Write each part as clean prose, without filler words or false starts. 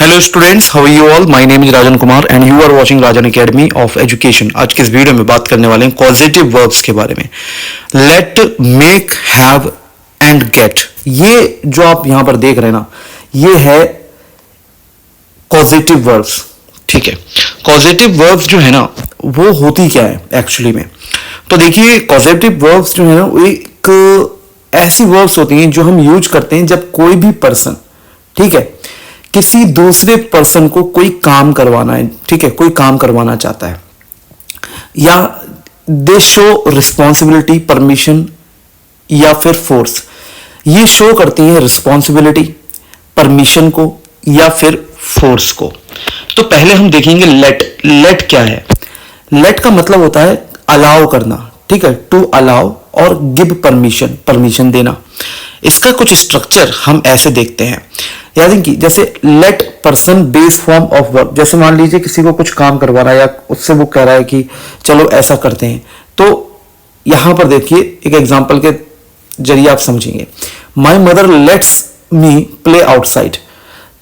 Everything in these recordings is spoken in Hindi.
Hello students, how are you all. My name is Rajan Kumar and you are watching Rajan academy of education. आज के इस वीडियो में बात करने वाले हैं कॉजेटिव वर्ब्स के बारे में। Let, make, have and get, ये जो आप यहां पर देख रहे हैं ना, ये है कॉजेटिव वर्ब्स। ठीक है, कॉजेटिव वर्ब्स जो है ना वो होती क्या है एक्चुअली में। तो देखिए, कॉजेटिव वर्ब्स जो है ना वो एक ऐसी वर्ब्स होती हैं जो हम यूज करते हैं जब कोई भी पर्सन, ठीक है, किसी दूसरे पर्सन को कोई काम करवाना है, ठीक है, कोई काम करवाना चाहता है, या दे शो रिस्पॉन्सिबिलिटी, परमिशन या फिर फोर्स। ये शो करती है रिस्पॉन्सिबिलिटी, परमिशन को या फिर फोर्स को। तो पहले हम देखेंगे लेट। लेट क्या है? लेट का मतलब होता है अलाउ करना, ठीक है, टू अलाउ और गिव परमिशन, परमिशन देना। इसका कुछ स्ट्रक्चर हम ऐसे देखते हैं, याद है कि जैसे let person base form of verb. जैसे मान लीजिए किसी को कुछ काम करवा रहा है या उससे वो कह रहा है कि चलो ऐसा करते हैं, तो यहां पर देखिए एक एग्जांपल के जरिए आप समझेंगे। My mother let's me play outside,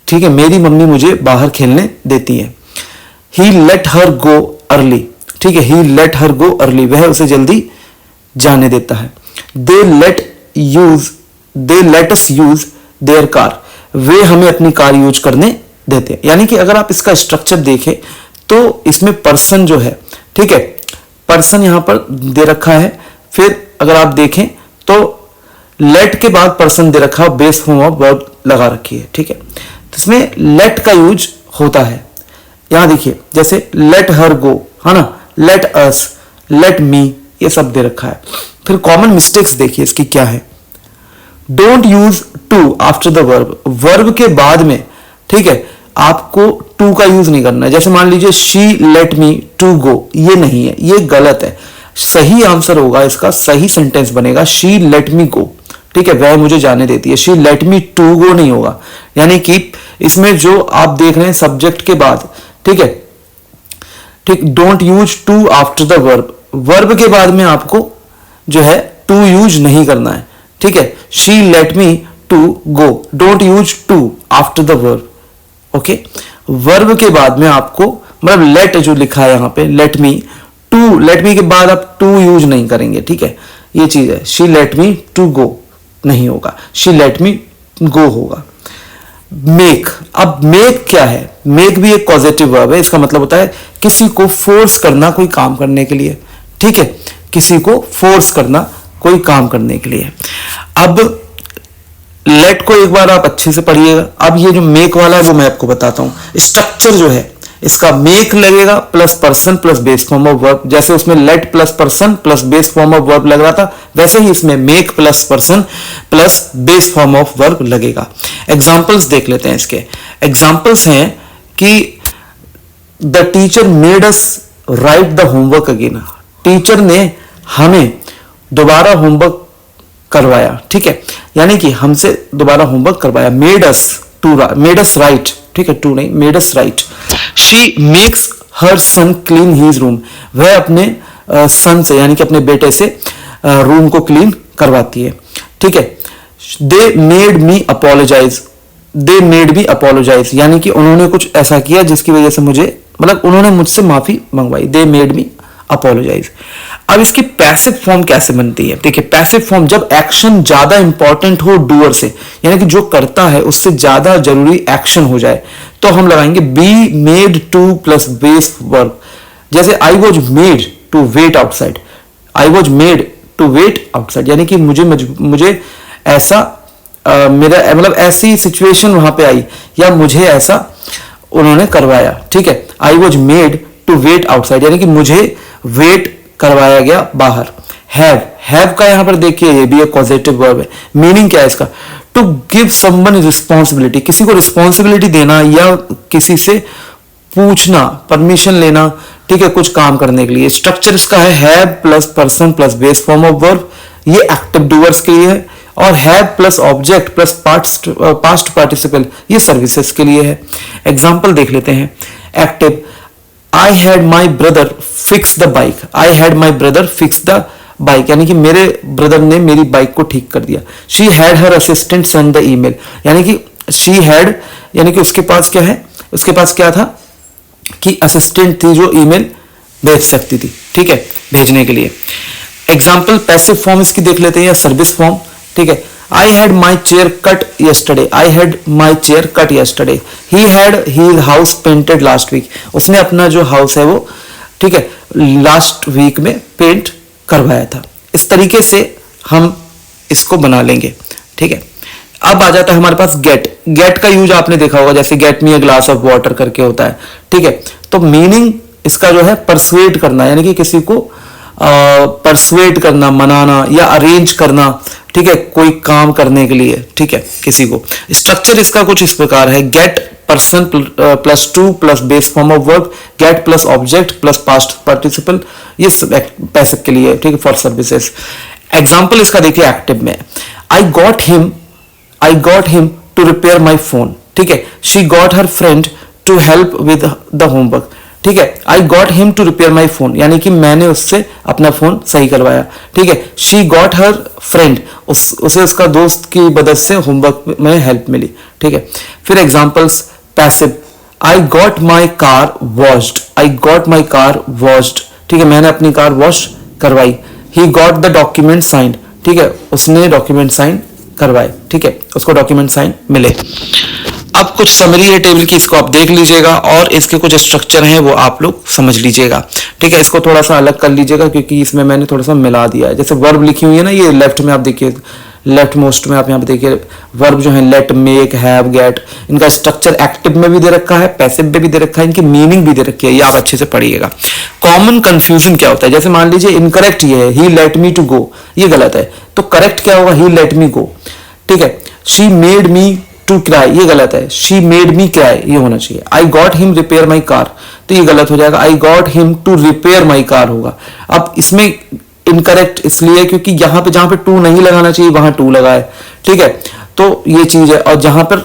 ठीक है, मेरी मम्मी मुझे बाहर खेलने देती है। ही लेट हर गो अर्ली, ठीक है, ही लेट हर गो अर्ली, वह उसे जल्दी जाने देता है। They let us use their car, वे हमें अपनी कार यूज करने देते हैं। यानी कि अगर आप इसका स्ट्रक्चर देखें तो इसमें पर्सन जो है, ठीक है, पर्सन यहां पर दे रखा है। फिर अगर आप देखें तो लेट के बाद पर्सन दे रखा है, बेस फॉर्म ऑफ वर्ब लगा रखी है, ठीक है। तो इसमें लेट का यूज होता है। यहां देखिए जैसे लेट हर गो, है ना, लेट अस, लेट मी, ये सब दे रखा है। फिर कॉमन मिस्टेक्स देखिए इसकी क्या है। Don't use to after the verb, verb के बाद में, ठीक है, आपको टू का यूज नहीं करना है। जैसे मान लीजिए she let me to go, ये नहीं है, ये गलत है। सही आंसर होगा इसका, सही सेंटेंस बनेगा शी लेट मी गो, ठीक है, वह मुझे जाने देती है। She let me to go नहीं होगा। यानी कि इसमें जो आप देख रहे हैं सब्जेक्ट के बाद, ठीक है, ठीक, don't use to after the verb, verb के बाद में आपको जो है टू यूज नहीं करना है, ठीक है। She let me to go, don't use to after the verb, okay. Verb के बाद में आपको, मतलब लेट जो लिखा है यहां पे, let me, to, let me के बाद आप टू यूज नहीं करेंगे, ठीक है, ये चीज है। She let me to go नहीं होगा, शी लेट मी गो होगा। मेक, अब मेक क्या है? मेक भी एक पॉजिटिव वर्ब है। इसका मतलब होता है किसी को फोर्स करना कोई काम करने के लिए, ठीक है, किसी को फोर्स करना कोई काम करने के लिए। अब लेट को एक बार आप अच्छे से पढ़िएगा। अब ये जो मेक वाला है वो मैं आपको बताता हूं। स्ट्रक्चर जो है इसका, मेक लगेगा plus person plus base form of verb. जैसे उसमें late plus person plus base form of verb लग रहा था, वैसे ही इसमें make plus person plus base form of verb लगेगा। एग्जाम्पल्स देख लेते हैं इसके। एग्जाम्पल्स हैं कि the teacher made us right the homework again, teacher ने हमें दोबारा होमवर्क करवाया, ठीक है, यानी कि हमसे दोबारा होमवर्क करवाया। मेड अस राइट, ठीक है, टू नहीं, made us right. She makes her son clean his room, वह अपने सन से यानी कि अपने बेटे से रूम को क्लीन करवाती है, ठीक है। They made me apologize, they made me apologize, यानी कि उन्होंने कुछ ऐसा किया जिसकी वजह से मुझे, मतलब उन्होंने मुझसे माफी मंगवाई। They made me apologize. अब इसकी पैसिव फॉर्म कैसे बनती है? देखिए, पैसिव फॉर्म जब एक्शन ज्यादा इंपॉर्टेंट हो डूअर से, यानी कि जो करता है उससे ज्यादा जरूरी एक्शन हो जाए, तो हम लगाएंगे be made to plus base verb. जैसे I was made to wait outside, I was made to wait outside, यानी कि मुझे ऐसा मेरा मतलब ऐसी सिचुएशन वहां पे आई, या मुझे ऐसा उन्होंने करवाया, ठीक है। I was made to wait outside, यानी कि मुझे वेट करवाया गया बाहर। हैव का यहां पर देखिए, ये भी एक पॉजिटिव वर्ब है। मीनिंग क्या है इसका? टू गिव समवन रिस्पॉन्सिबिलिटी, किसी को रिस्पॉन्सिबिलिटी देना या किसी से पूछना, परमिशन लेना, ठीक है, कुछ काम करने के लिए। स्ट्रक्चर इसका है have plus person plus base form of verb, ये एक्टिव डूअर्स के लिए है। और have plus object plus past participle, ये सर्विसेज के लिए है। एग्जाम्पल देख लेते हैं। Active, I had my brother fix the bike, I had my brother fix the bike, यानी कि मेरे ब्रदर ने मेरी बाइक को ठीक कर दिया। She had her assistant send the email, यानी कि शी हैड, यानी कि उसके पास क्या है, उसके पास क्या था कि असिस्टेंट थी जो ईमेल भेज सकती थी, ठीक है, भेजने के लिए। एग्जाम्पल पैसिव फॉर्म इसकी देख लेते हैं या सर्विस फॉर्म, ठीक है। I had my chair cut yesterday, I had my chair cut yesterday. He had his house painted last week, उसने अपना जो हाउस है वो, ठीक है, लास्ट वीक में पेंट करवाया था। इस तरीके से हम इसको बना लेंगे, ठीक है। अब आ जाता है हमारे पास गेट। गेट का यूज आपने देखा होगा, जैसे get me a glass of water करके होता है, ठीक है। तो मीनिंग इसका जो है परसुएट करना, यानी कि किसी को परसुएट करना, मनाना या अरेंज करना, ठीक है, कोई काम करने के लिए, ठीक है, किसी को। स्ट्रक्चर इसका कुछ इस प्रकार है, get person plus to plus base form of verb, get plus object plus past participle, ये पैसिव के लिए, ठीक है, फॉर सर्विसेज। एग्जाम्पल इसका देखिए एक्टिव में, I got him to repair my phone, ठीक है। She got her friend to help with the homework, ठीक है। I got him to repair my phone, यानी कि मैंने उससे अपना फोन सही करवाया, ठीक है। शी गॉट हर फ्रेंड, उसे उसका दोस्त की मदद से होमवर्क में हेल्प मिली, ठीक है। फिर examples passive, I got my car washed, I got my car washed, ठीक है, मैंने अपनी कार वॉश करवाई। He got the document signed, ठीक है, उसने डॉक्यूमेंट साइन करवाए, ठीक है, उसको डॉक्यूमेंट साइन मिले। अब कुछ समरी है टेबल की, इसको आप देख लीजिएगा और इसके कुछ स्ट्रक्चर हैं वो आप लोग समझ लीजिएगा, ठीक है। इसको थोड़ा सा अलग कर लीजिएगा क्योंकि इसमें मैंने थोड़ा सा मिला दिया है। जैसे वर्ब लिखी हुई है ना, ये लेफ्ट में आप देखिए, लेफ्ट मोस्ट में आप यहाँ पे देखिए वर्ब जो है लेट, मेक, हैव, गेट, इनका स्ट्रक्चर एक्टिव में भी दे रखा है, पैसिव में भी दे रखा है, इनकी मीनिंग भी दे रखी है, ये आप अच्छे से पढ़िएगा। कॉमन कंफ्यूजन क्या होता है, जैसे मान लीजिए इनकरेक्ट ये है, ही लेट मी टू गो, ये गलत है, तो करेक्ट क्या होगा, ही लेट मी गो, ठीक है। She made me to cry, ये गलत है, शी मेड मी क्राई, ये होना चाहिए। I got him repair my car, तो ये गलत हो जाएगा, I got him to repair my car होगा। अब इसमें इनकरेक्ट इसलिए क्योंकि यहां पे जहां पे टू नहीं लगाना चाहिए वहां टू लगा है, ठीक है, तो ये चीज है। और जहां पर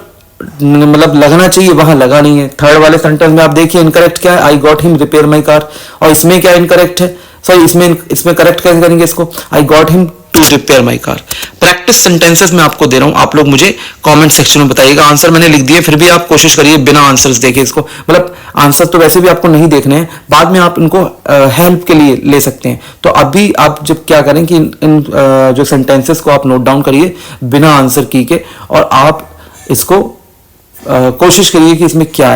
मतलब लगना चाहिए वहां लगा नहीं है। थर्ड वाले सेंटेंस में आप देखिए इनकरेक्ट क्या है, I got him repair my car, और इसमें क्या इनकरेक्ट है, सॉरी इसमें करेक्ट कैसे करेंगे इसको, I got him to repair my car. Practice sentences मैं आपको दे रहा हूं, आप लोग मुझे कमेंट सेक्शन में बताइएगा। आंसर मैंने लिख दिए, फिर भी आप कोशिश करिए बिना आंसर्स देखे इसको, मतलब आंसर तो वैसे भी आपको नहीं देखने हैं, बाद में आप इनको हेल्प के लिए ले सकते हैं। तो अभी आप जब क्या करें कि इन जो सेंटेंसेस को आप नोट डाउन करिए बिना आंसर की के, और आप इसको कोशिश करिए कि इसमें क्या है।